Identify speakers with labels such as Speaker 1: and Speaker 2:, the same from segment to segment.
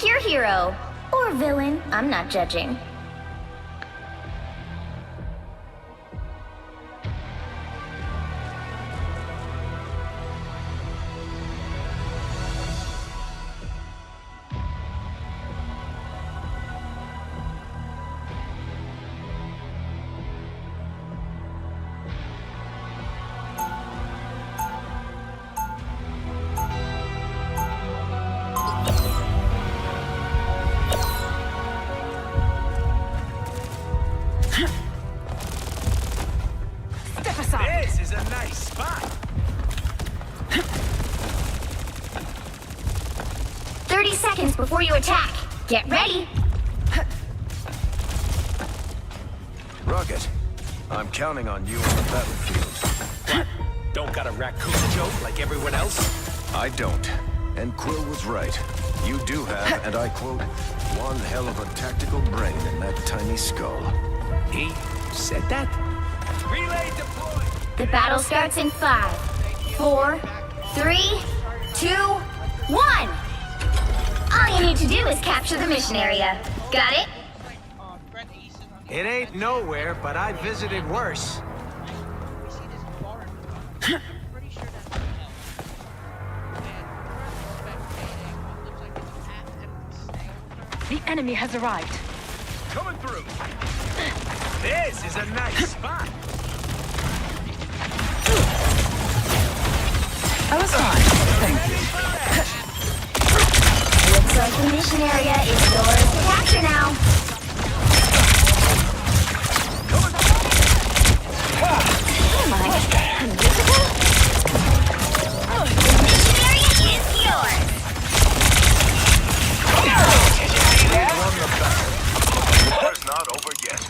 Speaker 1: Pick your hero. Or villain, I'm not judging.
Speaker 2: This is a nice spot.
Speaker 1: 30 seconds before you attack. Get ready.
Speaker 3: Rocket, I'm counting on you on the battlefield.
Speaker 2: Don't got a raccoon joke like everyone else?
Speaker 3: I don't. And Quill was right. You do have, and I quote, one hell of a tactical brain in that tiny skull.
Speaker 2: He said that? Relay deployed.
Speaker 1: The battle starts in 5, 4, 3, 2, 1. All you need to do is capture the mission area. Got it?
Speaker 2: It ain't nowhere, but I visited worse.
Speaker 4: The enemy has arrived.
Speaker 2: Coming through. This is a nice spot.
Speaker 4: I was fine. Thank you.
Speaker 1: Looks like the mission area is yours to capture now. Am I invisible? The mission area is yours.
Speaker 3: Won the battle. The war's not over yet.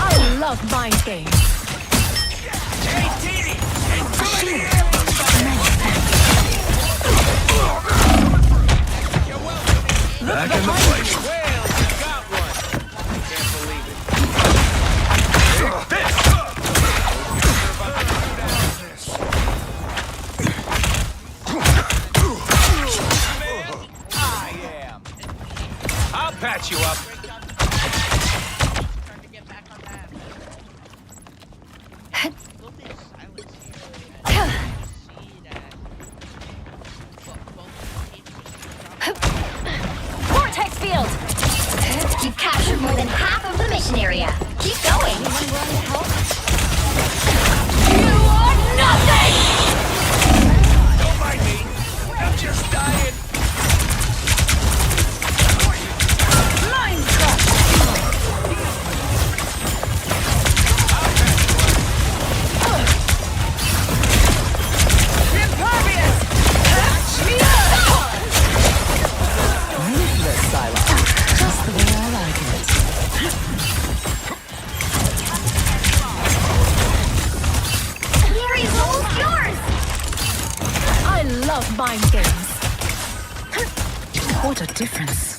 Speaker 4: I love mind games.
Speaker 2: Hey, Didi!
Speaker 3: Back in the fight.
Speaker 2: Well, you got one. Can't believe it. I am. I'll patch you up.
Speaker 4: Vortex field!
Speaker 1: You've captured more than half of the mission area. Keep going.
Speaker 4: You are nothing!
Speaker 2: Don't mind me. I'm just dying.
Speaker 4: Mind crush! Impervious! Catch me up! Ruthless silence. Just the way I like it.
Speaker 1: Gary's all yours.
Speaker 4: I love mind games. What a difference.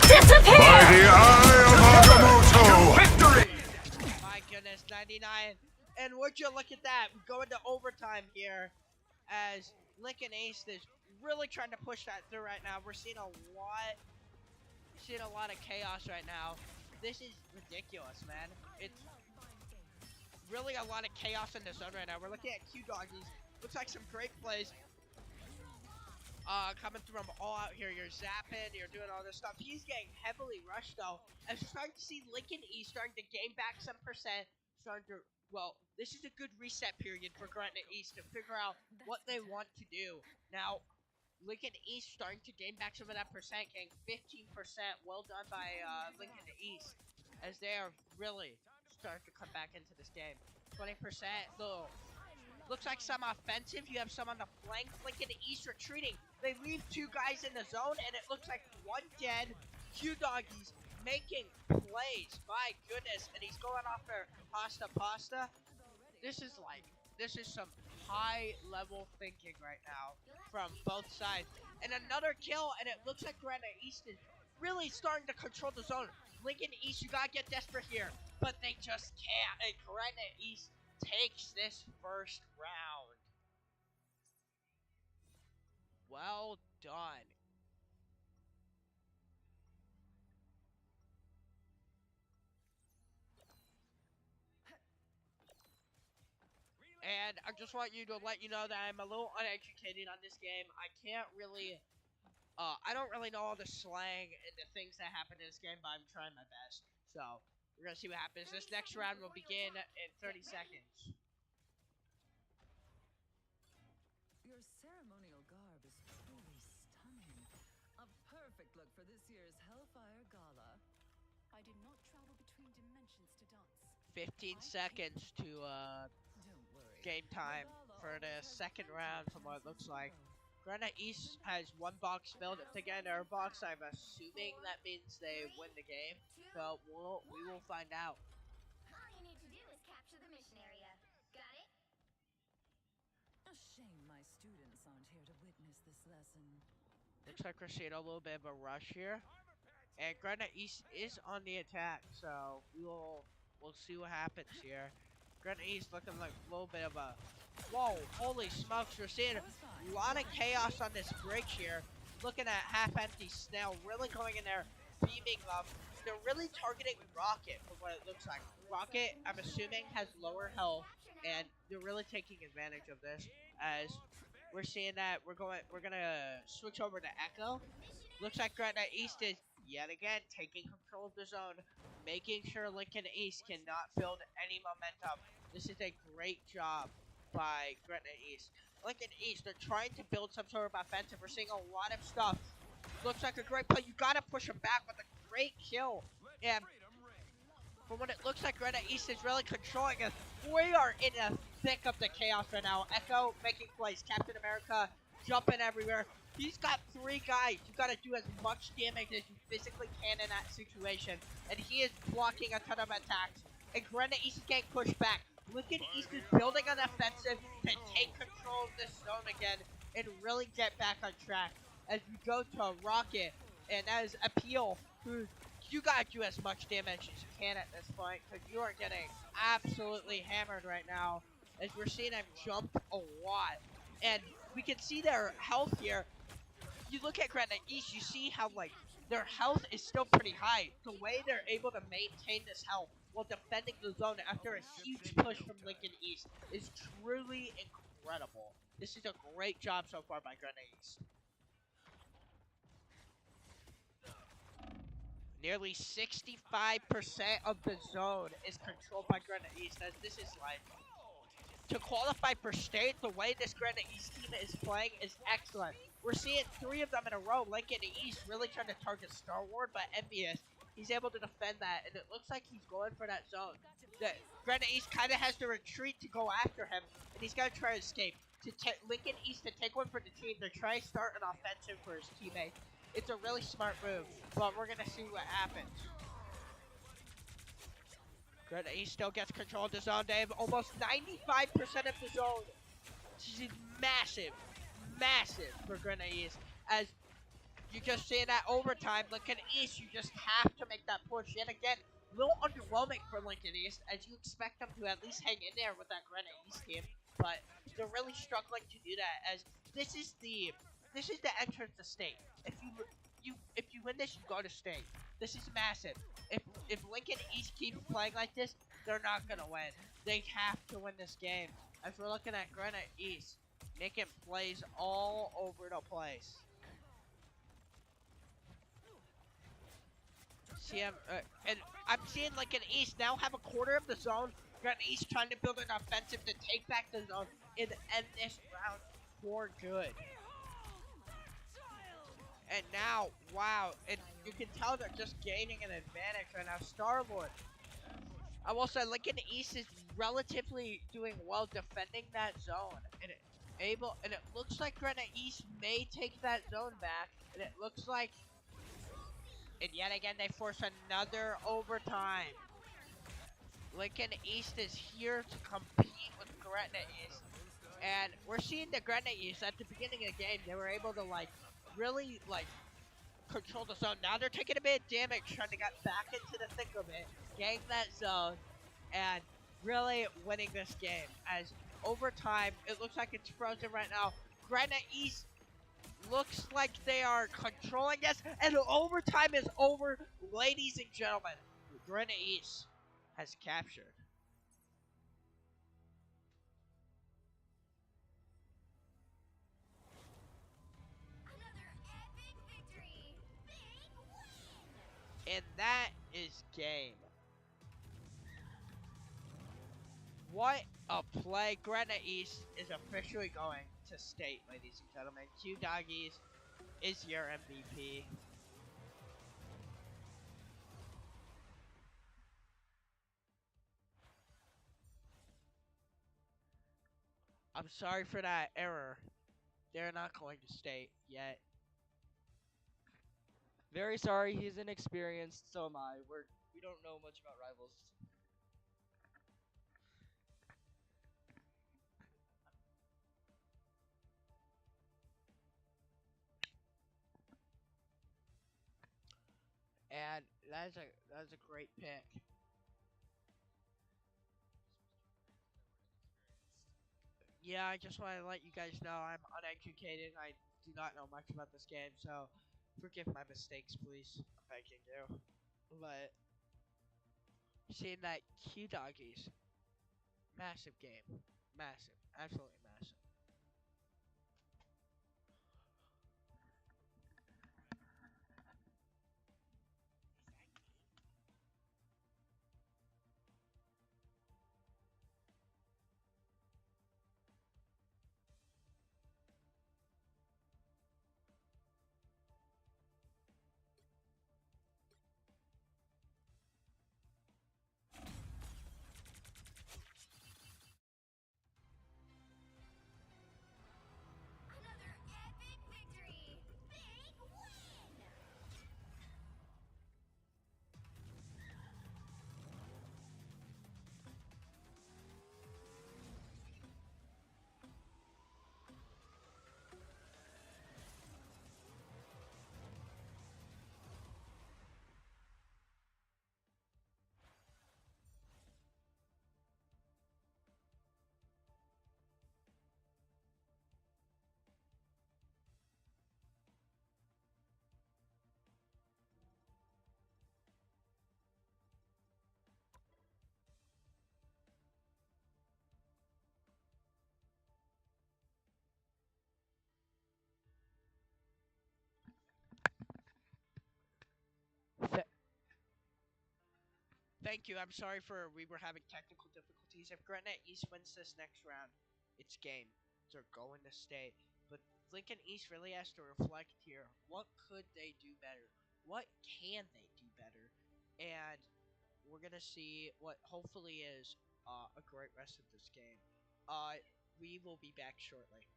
Speaker 1: Disappear!
Speaker 3: By the eye of Agamotto!
Speaker 2: Victory!
Speaker 5: My goodness, 99. And would you look at that? We go into overtime here as Lincoln Ace is really trying to push that through right now. We're seeing a lot of chaos right now. This is ridiculous, man. It's really a lot of chaos in the zone right now. We're looking at Q Doggies. Looks like some great plays. Coming through them all out here. You're zapping, you're doing all this stuff. He's getting heavily rushed though. I'm starting to see Lincoln East starting to gain back some percent. Well, this is a good reset period for Gretna East to figure out what they want to do. Now, Lincoln East starting to gain back some of that percent, getting 15%. Well done by Lincoln East, as they are really starting to come back into this game. 20%, though. Looks like some offensive. You have some on the flank. Lincoln East retreating. They leave two guys in the zone, and it looks like one dead. Q Doggies making plays. My goodness. And he's going off for pasta. This is like this is some high level thinking right now from both sides. And another kill, and it looks like Gretna East is really starting to control the zone. Lincoln East, you gotta get desperate here, but they just can't. And Gretna East takes this first round. Well done. And I just want to let you know that I'm a little uneducated on this game. I can't really, I don't really know all the slang and the things that happen in this game, but I'm trying my best. So, we're gonna see what happens. This next round will begin in 30 seconds.
Speaker 4: Your ceremonial garb is truly stunning. A perfect look for this year's Hellfire Gala. I did not travel between dimensions to dance.
Speaker 5: 15 seconds to
Speaker 4: Don't worry.
Speaker 5: game time for the second round from what it looks like. Gretna East has one box filled. If they get another box, I'm assuming that means they win the game. So we will find out.
Speaker 1: All you need to do is capture the mission area. Got it?
Speaker 4: A shame my students aren't here to witness this lesson.
Speaker 5: Looks like we're seeing a little bit of a rush here. And Gretna East is on the attack, so we'll see what happens here. Gretna East looking like a little bit of a... Whoa, holy smokes, we're seeing a lot of chaos on this break here. Looking at half-empty Snail really going in there, beaming them. They're really targeting Rocket from what it looks like. Rocket, I'm assuming, has lower health, and they're really taking advantage of this. As we're seeing that we're gonna switch over to Echo. Looks like Gretna East is yet again taking control of the zone, making sure Lincoln East cannot build any momentum. This is a great job by Gretna East. Lincoln East, they're trying to build some sort of offensive. We're seeing a lot of stuff. Looks like a great play. You gotta push him back with a great kill. And from what it looks like, Gretna East is really controlling us. We are in the thick of the chaos right now. Echo making plays. Captain America jumping everywhere. He's got 3 guys. You gotta do as much damage as you physically can in that situation. And he is blocking a ton of attacks. And Gretna East is getting pushed back. Lincoln East is building an offensive to take control of this zone again and really get back on track. As we go to Rocket, and that is Appeal, who you gotta do as much damage as you can at this point, because you are getting absolutely hammered right now. As we're seeing him jump a lot. And we can see their health here. You look at Gretna East, you see how, like, their health is still pretty high. The way they're able to maintain this health while defending the zone after a huge push from Lincoln East is truly incredible. This is a great job so far by Gretna East. Nearly 65% of the zone is controlled by Gretna East, as this is like... To qualify for state, the way this Gretna East team is playing is excellent. We're seeing 3 of them in a row. Lincoln East really trying to target Star Wars, but Envious, he's able to defend that, and it looks like he's going for that zone. The Gretna East kind of has to retreat to go after him, and he's got to try to escape. Lincoln East to take one for the team. They're trying to start an offensive for his teammate. It's a really smart move, but we're going to see what happens. Gretna East still gets control of the zone, Dave. Almost 95% of the zone. This is massive, massive for Gretna East. As you just see that overtime, Lincoln East, you just have to make that push. Yet again, a little underwhelming for Lincoln East, as you expect them to at least hang in there with that Gretna East team. But they're really struggling to do that, as this is the entrance to state. If you win this, you go to state. This is massive. If Lincoln East keeps playing like this, they're not gonna win. They have to win this game. As we're looking at Gretna East, making plays all over the place. See him, and I'm seeing Lincoln East now have a quarter of the zone. Gretna East trying to build an offensive to take back the zone and end this round for good. And now, wow, and you can tell they're just gaining an advantage right now. Star-Lord, I will say Lincoln East is relatively doing well defending that zone. And it looks like Gretna East may take that zone back. And it looks like, and yet again they force another overtime. Lincoln East is here to compete with Gretna East. And we're seeing the Gretna East at the beginning of the game, they were able to like really like control the zone. Now they're taking a bit of damage trying to get back into the thick of it, getting that zone, and really winning this game. As over time, it looks like it's frozen right now. Gretna East looks like they are controlling this, and overtime is over, ladies and gentlemen. Gretna East has captured.
Speaker 1: Another epic victory. Big win.
Speaker 5: And that is game. What a play. Gretna East is officially going to state, ladies and gentlemen. Q Doggies is your MVP. I'm sorry for that error. They're not going to state yet.
Speaker 6: Very sorry, he's inexperienced, so am I. We don't know much about rivals.
Speaker 5: And that's a great pick. Yeah, I just want to let you guys know I'm uneducated. I do not know much about this game, so forgive my mistakes, please. I'm begging you. But seeing that Q Doggies, massive game, massive, absolutely massive.
Speaker 1: Another epic victory. Big win.
Speaker 5: Th- Thank you. I'm sorry for we were having technical difficulties. If Gretna East wins this next round, it's game. They're going to stay. But Lincoln East really has to reflect here. What could they do better? What can they do better? And we're gonna see what hopefully is a great rest of this game. We will be back shortly.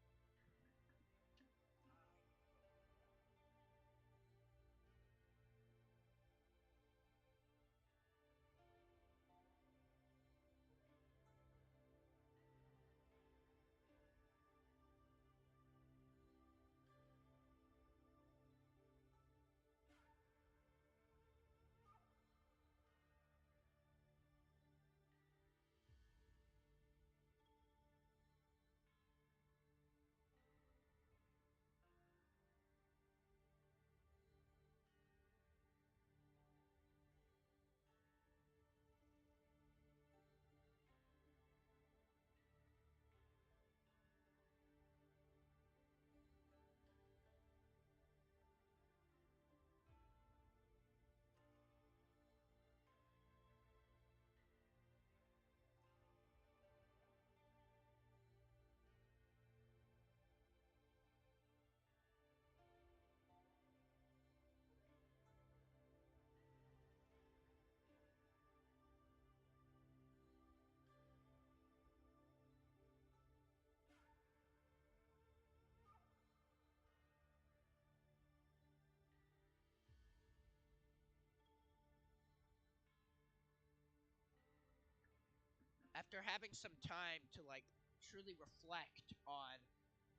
Speaker 5: after having some time to like truly reflect on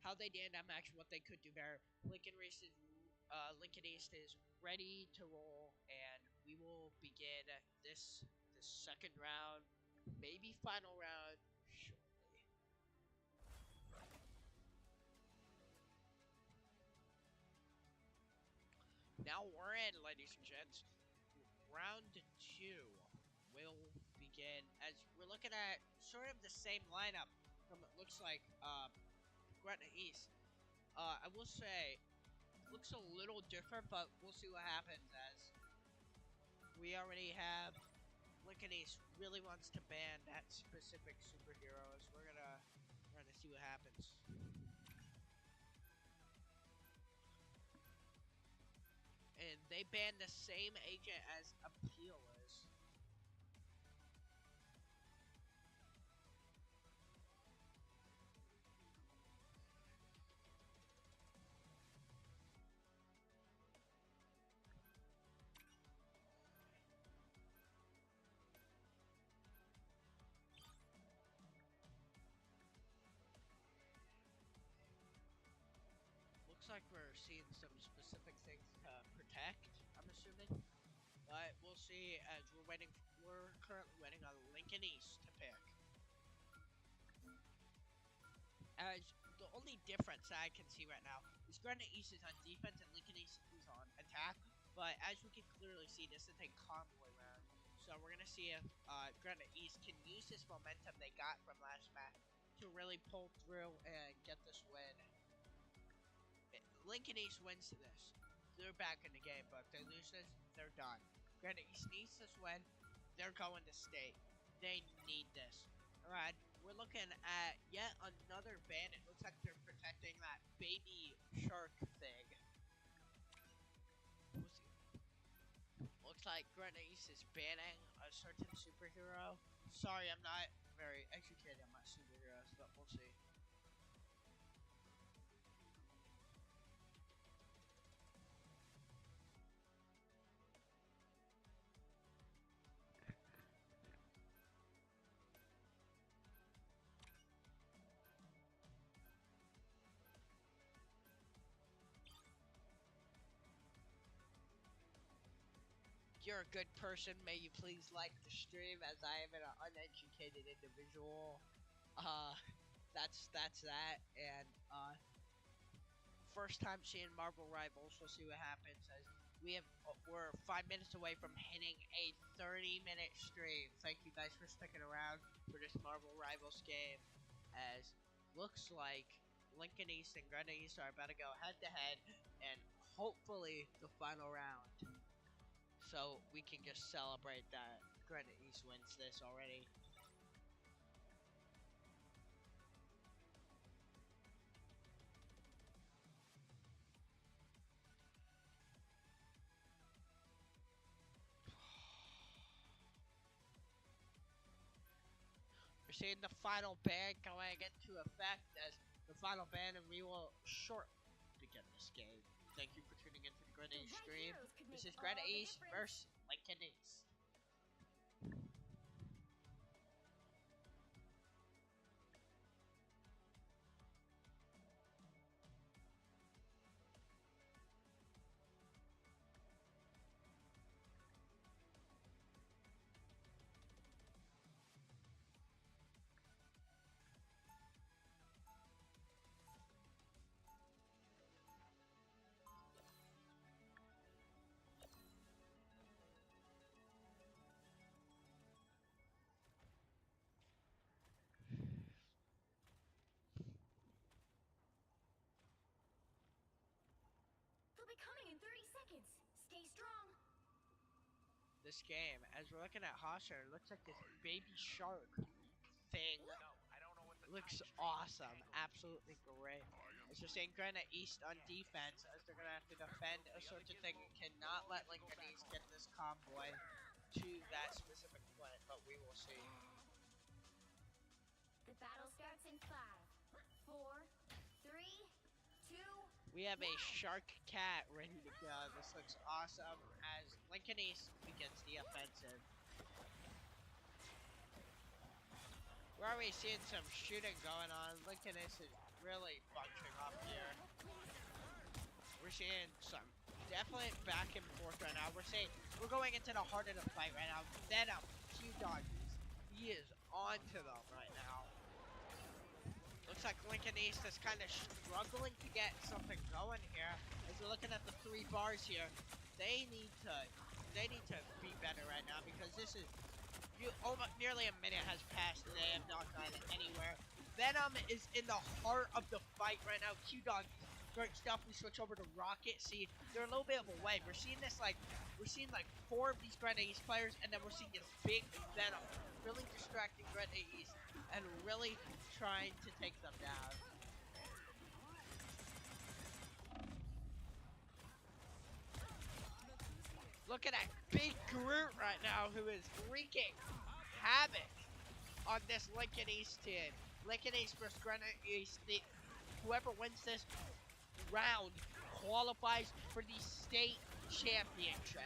Speaker 5: how they did in that match, what they could do better, Lincoln East is ready to roll, and we will begin this second round, maybe final round shortly. Now we're in, ladies and gents. Round 2 will begin as we're looking at sort of the same lineup from it looks like Gretna East. I will say looks a little different, but we'll see what happens as we already have Lincoln East really wants to ban that specific superheroes. We're gonna see what happens. And they banned the same agent as Appeal is. Looks like we're seeing some specific things to protect, I'm assuming. But we'll see as we're currently waiting on Lincoln East to pick. As the only difference that I can see right now is Gretna East is on defense and Lincoln East is on attack. But as we can clearly see, this is a convoy round. So we're gonna see if Gretna East can use this momentum they got from last match to really pull through and get this win. Lincoln East wins this, they're back in the game, but if they lose this, they're done. Gretna East needs this win, they're going to state. They need this. Alright, we're looking at yet another ban. It looks like they're protecting that baby shark thing. Looks like Gretna East is banning a certain superhero. Sorry, I'm not very educated on my superheroes, but we'll see. If you're a good person, may you please like the stream as I am an uneducated individual. That's that. And first time seeing Marvel Rivals. We'll see what happens as we're 5 minutes away from hitting a 30-minute stream. Thank you guys for sticking around for this Marvel Rivals game. As looks like Lincoln East and Gretna East are about to go head to head, and hopefully the final round. So we can just celebrate that Gretna East wins this already. We're seeing the final ban going into effect as the final ban, and we will shortly begin this game. Thank you for tuning into the Gretna East stream. This is Gretna East versus Lincoln East.
Speaker 1: They'll be coming in 30 seconds. Stay strong.
Speaker 5: This game, as we're looking at Hosher, it looks like this baby shark thing looks awesome. Absolutely great. As we're seeing Gretna East on defense, as they're going to have to defend a certain thing. Cannot let Lincoln East get this convoy to that specific point, but we will see.
Speaker 1: The battle starts in 5, 4, 3, 2.
Speaker 5: We have a shark cat ready to go. This looks awesome as Lincoln East begins the offensive. we seeing some shooting going on. Lincoln is really bunching up here. We're seeing some definite back and forth right now. We're going into the heart of the fight right now. Venom, Q-Dog, he is on to them right now. Looks like Lincoln East is kind of struggling to get something going here. As we're looking at the 3 bars here, they need to be better right now because this is almost nearly a minute has passed and they have not gotten anywhere. Venom is in the heart of the fight right now. Q-Dog, great stuff. We switch over to Rocket. See, they're a little bit of a wave. We're seeing 4 of these Gretna East players, and then we're seeing this big Venom really distracting Gretna East and really trying to take them down. Look at that big Groot right now who is wreaking havoc on this Lincoln East team. Lincoln East versus Gretna East. Whoever wins this round qualifies for the state championship.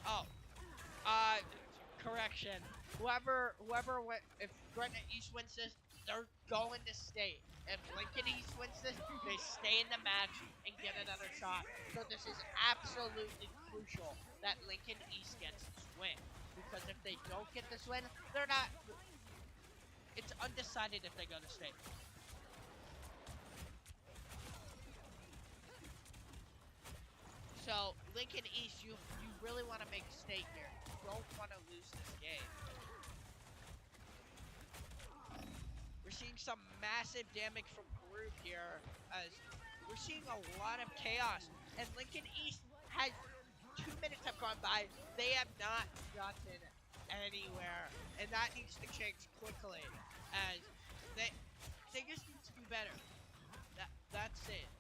Speaker 5: Oh, correction. If Gretna East wins this, they're going to state. If Lincoln East wins this, they stay in the match and get another shot. So this is absolutely crucial that Lincoln East gets this win. Because if they don't get this win, they're not... It's undecided if they go to state. So, Lincoln East, you really want to make state here. You don't want to lose this game. We're seeing some massive damage from Groot here, as we're seeing a lot of chaos. And Lincoln East has 2 minutes have gone by. They have not gotten anywhere, and that needs to change quickly. As they just need to do better. That's it.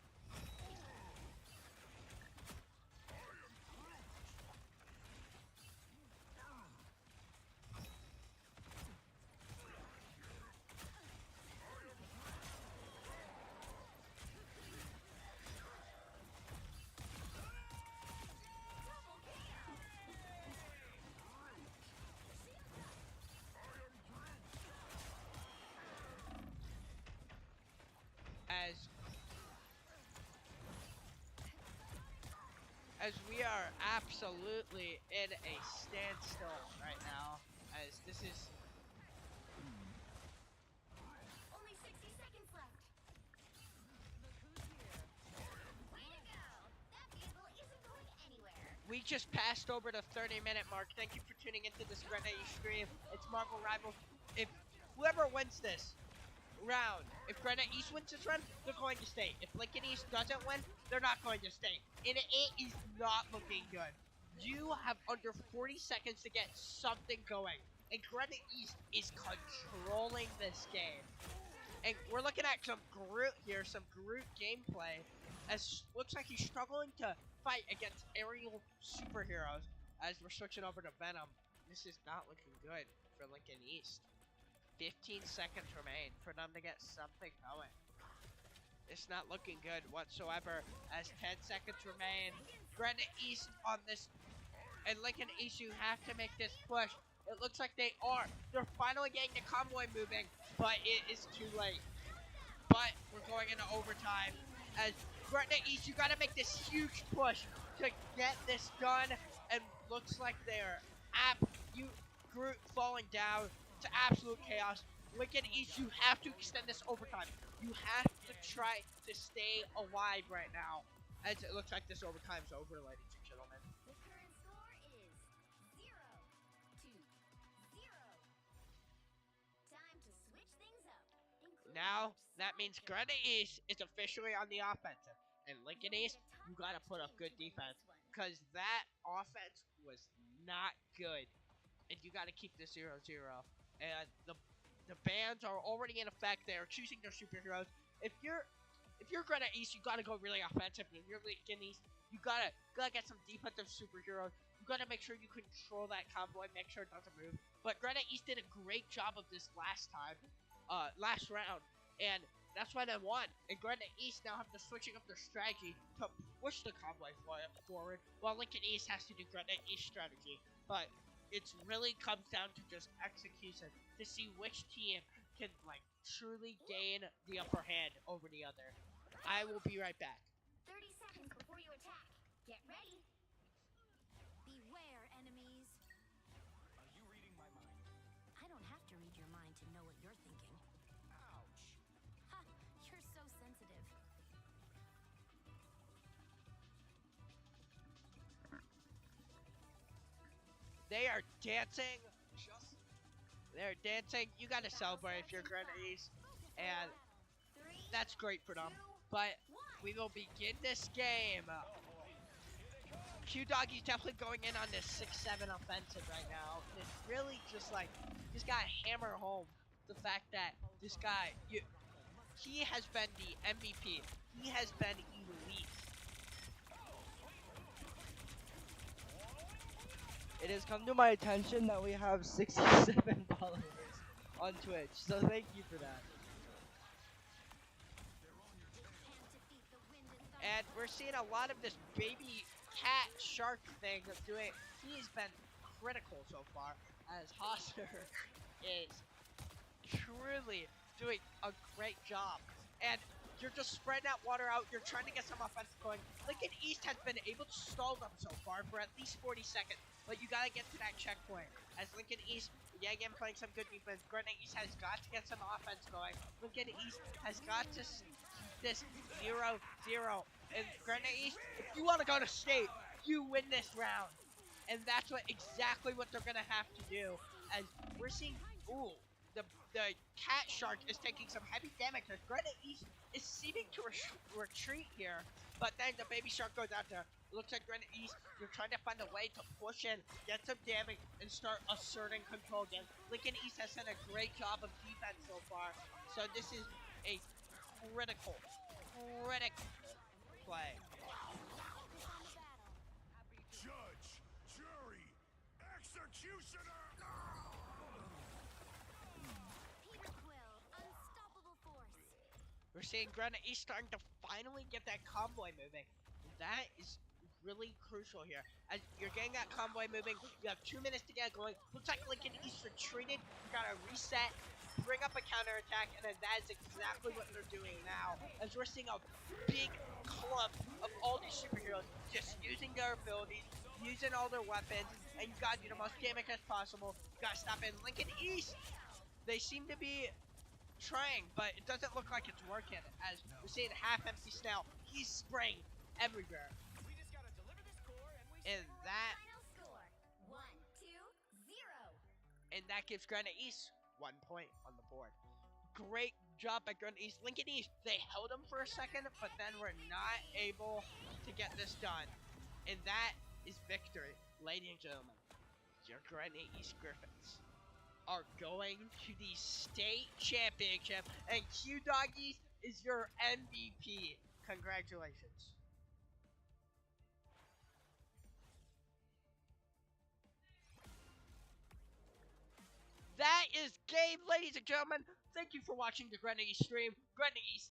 Speaker 5: As we are absolutely in a standstill right now, as this is...
Speaker 1: Only 60 seconds left. Way to go. That vehicle isn't going anywhere.
Speaker 5: We just passed over the 30-minute mark. Thank you for tuning into this Gretna East stream. It's Marvel Rivals. If whoever wins this round, if Gretna East wins this round, they're going to state. If Lincoln East doesn't win, they're not going to state. And it is not looking good. You have under 40 seconds to get something going. And Gretna East is controlling this game. And we're looking at some Groot here, some Groot gameplay. As looks like he's struggling to fight against aerial superheroes. As we're switching over to Venom. This is not looking good for Lincoln East. 15 seconds remain for them to get something going. It's not looking good whatsoever as 10 seconds remain. Gretna East on this, and Lincoln East, you have to make this push. It looks like they are. They're finally getting the convoy moving, but it is too late. But we're going into overtime. As Gretna East, you gotta make this huge push to get this done, and looks like they're Groot falling down to absolute chaos. Lincoln East, you have to extend this overtime. You have to try to stay alive right now. As it looks like this overtime's over, ladies and gentlemen.
Speaker 1: The current score is 0-0. Time to switch things up.
Speaker 5: Now, that means Gretna East is officially on the offensive. And Lincoln East, you gotta put up good defense. Because that offense was not good. And you gotta keep this 0-0. And the bans are already in effect. They are choosing their superheroes. If you're Gretna East, you gotta go really offensive. If you're Lincoln East, you gotta get some defensive superheroes. You gotta make sure you control that convoy, make sure it doesn't move. But Gretna East did a great job of this last round, and that's why they won. And Gretna East now have to switching up their strategy to push the convoy forward, while Lincoln East has to do Gretna East strategy. But it really comes down to just execution to see which team can like truly gain the upper hand over the other. I will be right back.
Speaker 1: 30 seconds before you attack. Get ready.
Speaker 7: Beware, enemies.
Speaker 2: Are you reading my mind?
Speaker 7: I don't have to read your mind to know what you're thinking.
Speaker 2: Ouch.
Speaker 7: Ha! You're so sensitive.
Speaker 5: They are dancing. They're dancing. You gotta celebrate if you're Gretna East, and that's great for them. But we will begin this game. Q Doggy's definitely going in on this 6-7 offensive right now. It's really just like, just gotta hammer home the fact that this guy, he has been the MVP. He has been elite.
Speaker 6: It has come to my attention that we have 67 followers on Twitch, so thank you for that.
Speaker 5: And we're seeing a lot of this baby cat shark thing doing. He's been critical so far, as Hosser is truly doing a great job. And you're just spreading that water out. You're trying to get some offense going. Lincoln East has been able to stall them so far for at least 40 seconds. But you gotta get to that checkpoint. As Lincoln East, yeah, again, playing some good defense. Gretna East has got to get some offense going. Lincoln East has got to keep this 0-0. And Gretna East, if you want to go to state, you win this round. And that's exactly what they're gonna have to do. As we're seeing, ooh, the cat shark is taking some heavy damage. As Gretna East is seeming to retreat here, but then the baby shark goes out there. It looks like Gretna East, you're trying to find a way to push in, get some damage, and start asserting control again. Lincoln East has done a great job of defense so far, so this is a critical play.
Speaker 3: Judge, jury, executioner!
Speaker 7: Peter Quill, unstoppable force.
Speaker 5: We're seeing Gretna East starting to finally get that convoy moving. That is really crucial here. As you're getting that convoy moving, you have 2 minutes to get going. Looks like Lincoln East retreated. You gotta reset, bring up a counterattack, and then that is exactly what they're doing now. As we're seeing a big clump of all these superheroes just using their abilities, using all their weapons, and you gotta do the most damage as possible. You gotta stop in Lincoln East. They seem to be trying, but it doesn't look like it's working. As we're seeing half-empty Snell, he's spraying everywhere.
Speaker 2: We just gotta deliver this core
Speaker 5: And that
Speaker 1: Final score 1-0.
Speaker 5: and that gives Gretna East 1 point on the board. Great job by Gretna East. Lincoln East, they held them for a second, but then were not able to get this done. And that is victory. Ladies and gentlemen, your Gretna East Griffins are going to the state championship, and Q Doggies is your MVP. Congratulations. That is game, ladies and gentlemen. Thank you for watching the Gretna East stream. Gretna East